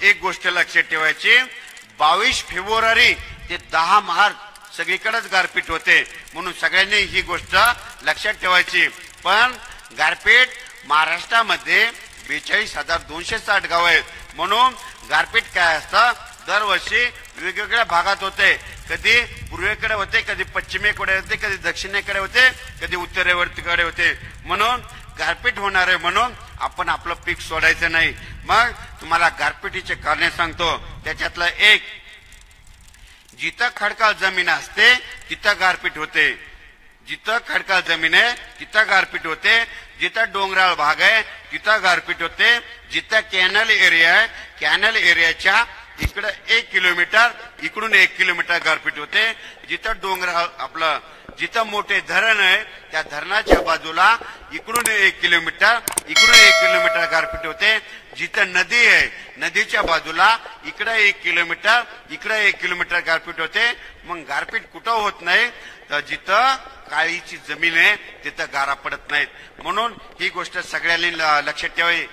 एक गोष्ट लक्षात ठेवायची, 22 फेब्रुवारी ते 10 मार्च सगळीकडेच गारपीट होते, म्हणून सगळ्यांनी ही गोष्ट लक्षात ठेवायची. पण गारपीट महाराष्ट्रामध्ये 42,260 गाव आहेत, म्हणून गारपीट काय असतं, दरवर्षी वेगवेगळ्या भागात होते. कधी पूर्वेकडे होते, कधी पश्चिमेकडे होते, कधी दक्षिणेकडे होते, कधी उत्तरेकडे होते. म्हणून गारपीट होणार आहे म्हणून आपण आपलं पीक सोडायचं नाही. मग तुम्हाला गारपिटीचे कारणे सांगतो. त्याच्यातलं एक, जिथं खडकाळ जमीन असते तिथं गारपीट होते. जिथं खडकाळ जमीन आहे तिथं गारपीट होते. जिथं डोंगराळ भाग आहे तिथं गारपीट होते. जिथं कॅनल एरिया आहे, कॅनल एरियाच्या इकडे 1 किलोमीटर, इकडून 1 किलोमीटर गारपीट होते. जिथं डोंगराळ आपलं जिथं मोठे धरण आहे त्या धरणाच्या बाजूला इकडून 1 किलोमीटर, इकडून 1 किलोमीटर गारपीट होते. जिथं नदी आहे नदीच्या बाजूला इकडे 1 किलोमीटर, इकडे 1 किलोमीटर गारपीट होते. मग गारपीट कुठं होत नाही, तर जिथं काळीची जमीन आहे तिथं गारा पडत नाहीत. म्हणून ही गोष्ट सगळ्यांनी लक्षात ठेवावी.